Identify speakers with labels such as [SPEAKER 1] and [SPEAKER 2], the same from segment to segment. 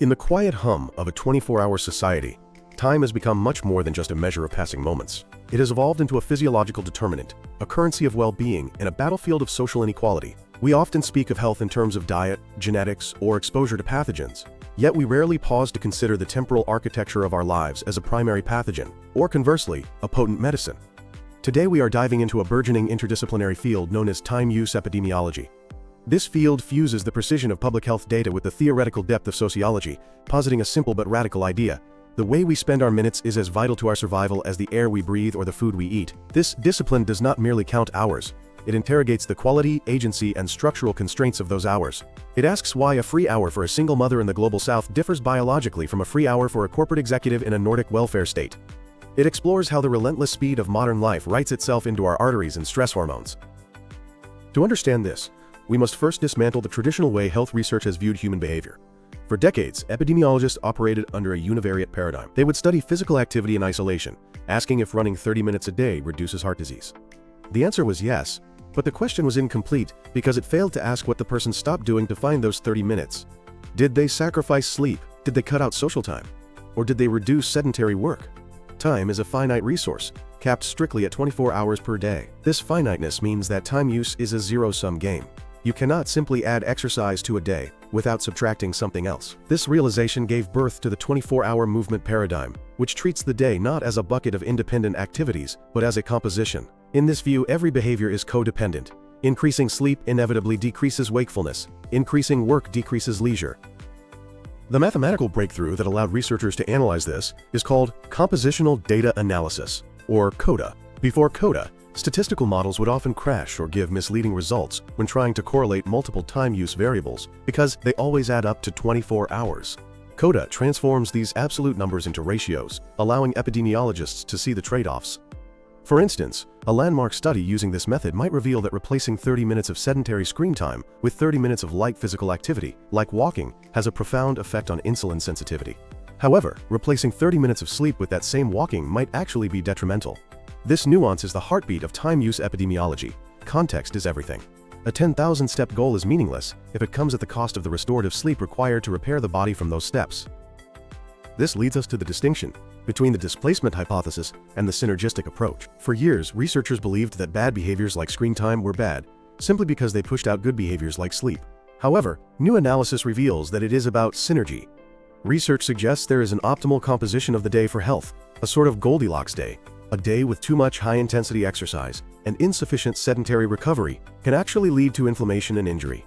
[SPEAKER 1] In the quiet hum of a 24-hour society, time has become much more than just a measure of passing moments. It has evolved into a physiological determinant, a currency of well-being, and a battlefield of social inequality. We often speak of health in terms of diet, genetics, or exposure to pathogens. Yet we rarely pause to consider the temporal architecture of our lives as a primary pathogen, or conversely, a potent medicine. Today we are diving into a burgeoning interdisciplinary field known as time-use epidemiology. This field fuses the precision of public health data with the theoretical depth of sociology, positing a simple but radical idea. The way we spend our minutes is as vital to our survival as the air we breathe or the food we eat. This discipline does not merely count hours. It interrogates the quality, agency, and structural constraints of those hours. It asks why a free hour for a single mother in the global south differs biologically from a free hour for a corporate executive in a Nordic welfare state. It explores how the relentless speed of modern life writes itself into our arteries and stress hormones. To understand this, we must first dismantle the traditional way health research has viewed human behavior. For decades, epidemiologists operated under a univariate paradigm. They would study physical activity in isolation, asking if running 30 minutes a day reduces heart disease. The answer was yes, but the question was incomplete because it failed to ask what the person stopped doing to find those 30 minutes. Did they sacrifice sleep? Did they cut out social time? Or did they reduce sedentary work? Time is a finite resource, capped strictly at 24 hours per day. This finiteness means that time use is a zero-sum game. You cannot simply add exercise to a day without subtracting something else. This realization gave birth to the 24-hour movement paradigm, which treats the day not as a bucket of independent activities, but as a composition. In this view, every behavior is codependent. Increasing sleep inevitably decreases wakefulness. Increasing work decreases leisure. The mathematical breakthrough that allowed researchers to analyze this is called compositional data analysis, or CODA. Before CODA, statistical models would often crash or give misleading results when trying to correlate multiple time-use variables because they always add up to 24 hours. CODA transforms these absolute numbers into ratios, allowing epidemiologists to see the trade-offs. For instance, a landmark study using this method might reveal that replacing 30 minutes of sedentary screen time with 30 minutes of light physical activity, like walking, has a profound effect on insulin sensitivity. However, replacing 30 minutes of sleep with that same walking might actually be detrimental. This nuance is the heartbeat of time-use epidemiology. Context is everything. A 10,000-step goal is meaningless if it comes at the cost of the restorative sleep required to repair the body from those steps. This leads us to the distinction between the displacement hypothesis and the synergistic approach. For years, researchers believed that bad behaviors like screen time were bad, simply because they pushed out good behaviors like sleep. However, new analysis reveals that it is about synergy. Research suggests there is an optimal composition of the day for health, a sort of Goldilocks day. A day with too much high-intensity exercise and insufficient sedentary recovery can actually lead to inflammation and injury.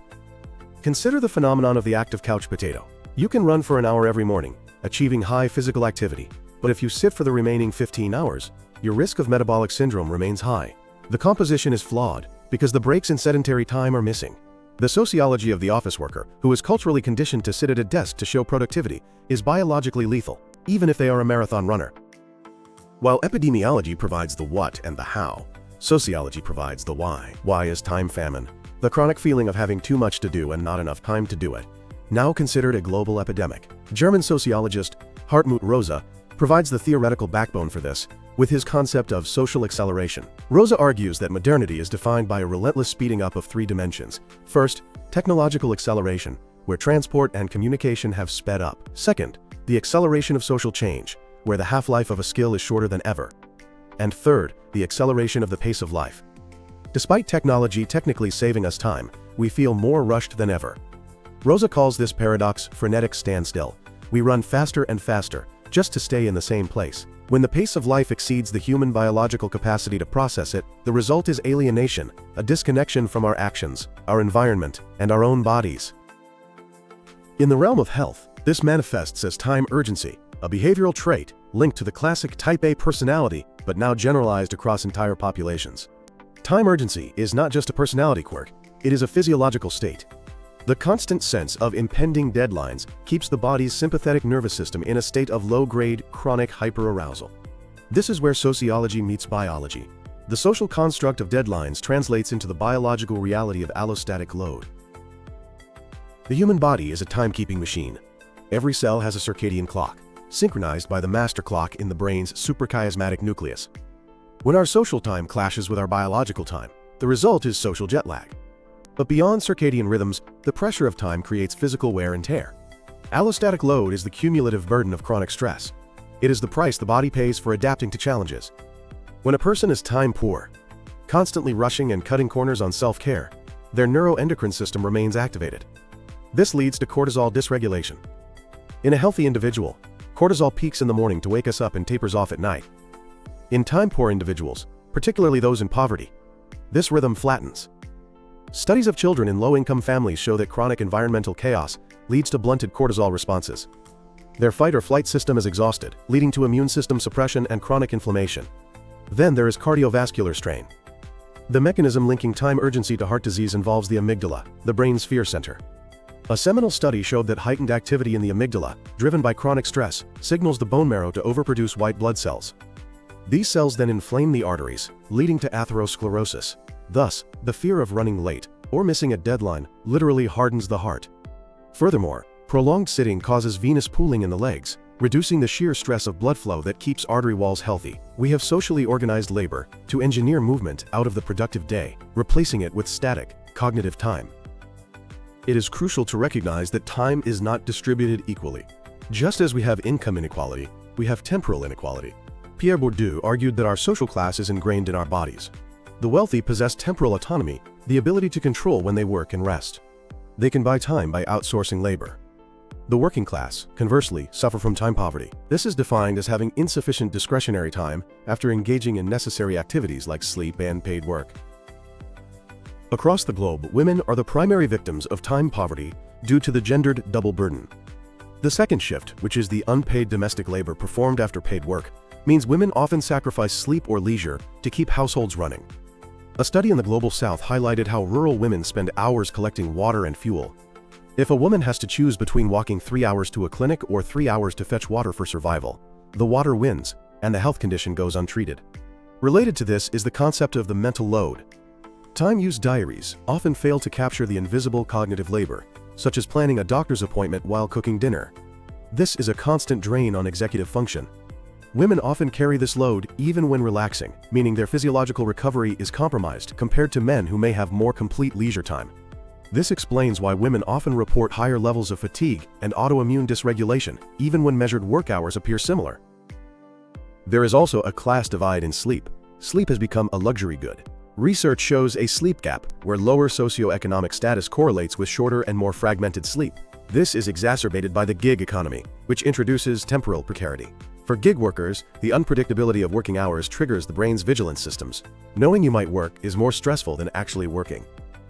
[SPEAKER 1] Consider the phenomenon of the active couch potato. You can run for an hour every morning, achieving high physical activity, but if you sit for the remaining 15 hours, your risk of metabolic syndrome remains high. The composition is flawed because the breaks in sedentary time are missing. The sociology of the office worker, who is culturally conditioned to sit at a desk to show productivity, is biologically lethal, even if they are a marathon runner. While epidemiology provides the what and the how, sociology provides the why. Why is time famine? The chronic feeling of having too much to do and not enough time to do it, now considered a global epidemic. German sociologist Hartmut Rosa provides the theoretical backbone for this with his concept of social acceleration. Rosa argues that modernity is defined by a relentless speeding up of three dimensions. First, technological acceleration, where transport and communication have sped up. Second, the acceleration of social change, where the half-life of a skill is shorter than ever. And third, the acceleration of the pace of life. Despite technology technically saving us time, we feel more rushed than ever. Rosa calls this paradox frenetic standstill. We run faster and faster, just to stay in the same place. When the pace of life exceeds the human biological capacity to process it, the result is alienation, a disconnection from our actions, our environment, and our own bodies. In the realm of health, this manifests as time urgency, a behavioral trait linked to the classic type A personality, but now generalized across entire populations. Time urgency is not just a personality quirk, it is a physiological state. The constant sense of impending deadlines keeps the body's sympathetic nervous system in a state of low-grade, chronic hyperarousal. This is where sociology meets biology. The social construct of deadlines translates into the biological reality of allostatic load. The human body is a timekeeping machine. Every cell has a circadian clock, synchronized by the master clock in the brain's suprachiasmatic nucleus. When our social time clashes with our biological time, the result is social jet lag. But beyond circadian rhythms, the pressure of time creates physical wear and tear. Allostatic load is the cumulative burden of chronic stress. It is the price the body pays for adapting to challenges. When a person is time-poor, constantly rushing and cutting corners on self-care, their neuroendocrine system remains activated. This leads to cortisol dysregulation. In a healthy individual, cortisol peaks in the morning to wake us up and tapers off at night. In time-poor individuals, particularly those in poverty, this rhythm flattens. Studies of children in low-income families show that chronic environmental chaos leads to blunted cortisol responses. Their fight-or-flight system is exhausted, leading to immune system suppression and chronic inflammation. Then there is cardiovascular strain. The mechanism linking time urgency to heart disease involves the amygdala, the brain's fear center. A seminal study showed that heightened activity in the amygdala, driven by chronic stress, signals the bone marrow to overproduce white blood cells. These cells then inflame the arteries, leading to atherosclerosis. Thus, the fear of running late or missing a deadline literally hardens the heart. Furthermore, prolonged sitting causes venous pooling in the legs, reducing the shear stress of blood flow that keeps artery walls healthy. We have socially organized labor to engineer movement out of the productive day, replacing it with static, cognitive time. It is crucial to recognize that time is not distributed equally. Just as we have income inequality, we have temporal inequality. Pierre Bourdieu argued that our social class is ingrained in our bodies. The wealthy possess temporal autonomy, the ability to control when they work and rest. They can buy time by outsourcing labor. The working class, conversely, suffer from time poverty. This is defined as having insufficient discretionary time after engaging in necessary activities like sleep and paid work. Across the globe, women are the primary victims of time poverty due to the gendered double burden. The second shift, which is the unpaid domestic labor performed after paid work, means women often sacrifice sleep or leisure to keep households running. A study in the Global South highlighted how rural women spend hours collecting water and fuel. If a woman has to choose between walking 3 hours to a clinic or 3 hours to fetch water for survival, the water wins, and the health condition goes untreated. Related to this is the concept of the mental load. Time-use diaries often fail to capture the invisible cognitive labor, such as planning a doctor's appointment while cooking dinner. This is a constant drain on executive function. Women often carry this load even when relaxing, meaning their physiological recovery is compromised compared to men who may have more complete leisure time. This explains why women often report higher levels of fatigue and autoimmune dysregulation, even when measured work hours appear similar. There is also a class divide in sleep. Sleep has become a luxury good. Research shows a sleep gap, where lower socioeconomic status correlates with shorter and more fragmented sleep. This is exacerbated by the gig economy, which introduces temporal precarity. For gig workers, the unpredictability of working hours triggers the brain's vigilance systems. Knowing you might work is more stressful than actually working.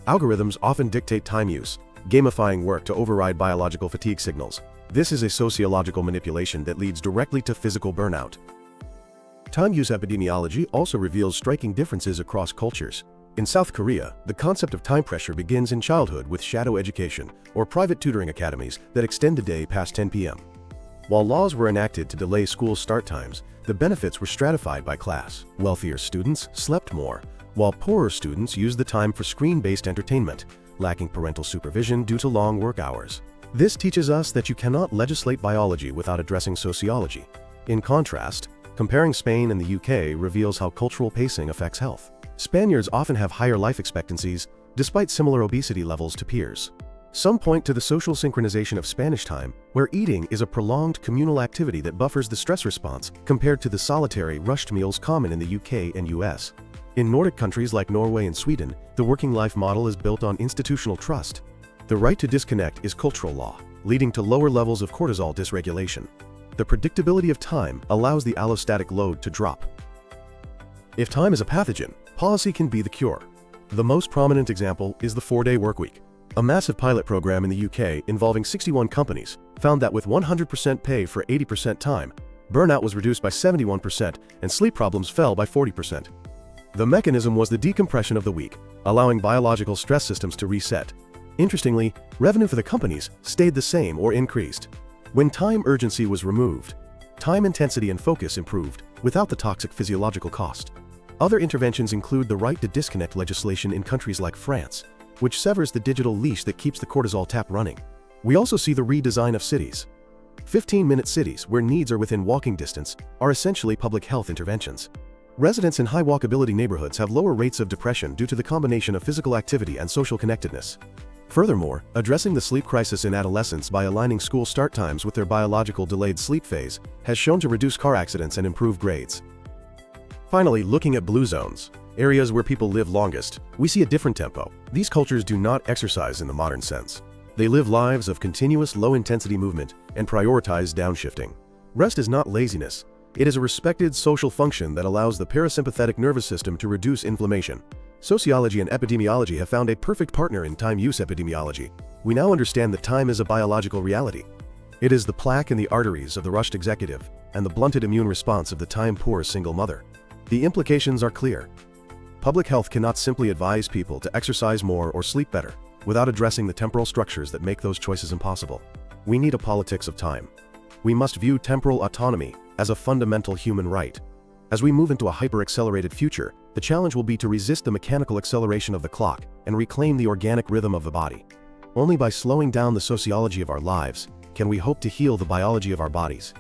[SPEAKER 1] Algorithms often dictate time use, gamifying work to override biological fatigue signals. This is a sociological manipulation that leads directly to physical burnout. Time-use epidemiology also reveals striking differences across cultures. In South Korea, the concept of time pressure begins in childhood with shadow education, or private tutoring academies that extend the day past 10 p.m. While laws were enacted to delay school start times, the benefits were stratified by class. Wealthier students slept more, while poorer students used the time for screen-based entertainment, lacking parental supervision due to long work hours. This teaches us that you cannot legislate biology without addressing sociology. In contrast, comparing Spain and the UK reveals how cultural pacing affects health. Spaniards often have higher life expectancies, despite similar obesity levels to peers. Some point to the social synchronization of Spanish time, where eating is a prolonged communal activity that buffers the stress response compared to the solitary, rushed meals common in the UK and US. In Nordic countries like Norway and Sweden, the working life model is built on institutional trust. The right to disconnect is cultural law, leading to lower levels of cortisol dysregulation. The predictability of time allows the allostatic load to drop. If time is a pathogen, policy can be the cure. The most prominent example is the 4-day workweek. A massive pilot program in the UK involving 61 companies found that with 100% pay for 80% time, burnout was reduced by 71% and sleep problems fell by 40%. The mechanism was the decompression of the week, allowing biological stress systems to reset. Interestingly, revenue for the companies stayed the same or increased. When time urgency was removed, time intensity and focus improved without the toxic physiological cost. Other interventions include the right to disconnect legislation in countries like France, which severs the digital leash that keeps the cortisol tap running. We also see the redesign of cities. 15-minute cities, where needs are within walking distance, are essentially public health interventions. Residents in high walkability neighborhoods have lower rates of depression due to the combination of physical activity and social connectedness. Furthermore, addressing the sleep crisis in adolescents by aligning school start times with their biological delayed sleep phase has shown to reduce car accidents and improve grades. Finally, looking at blue zones, areas where people live longest, we see a different tempo. These cultures do not exercise in the modern sense. They live lives of continuous low-intensity movement and prioritize downshifting. Rest is not laziness. It is a respected social function that allows the parasympathetic nervous system to reduce inflammation. Sociology and epidemiology have found a perfect partner in time-use epidemiology. We now understand that time is a biological reality. It is the plaque in the arteries of the rushed executive and the blunted immune response of the time-poor single mother. The implications are clear. Public health cannot simply advise people to exercise more or sleep better without addressing the temporal structures that make those choices impossible. We need a politics of time. We must view temporal autonomy as a fundamental human right. As we move into a hyper-accelerated future, the challenge will be to resist the mechanical acceleration of the clock and reclaim the organic rhythm of the body. Only by slowing down the sociology of our lives can we hope to heal the biology of our bodies.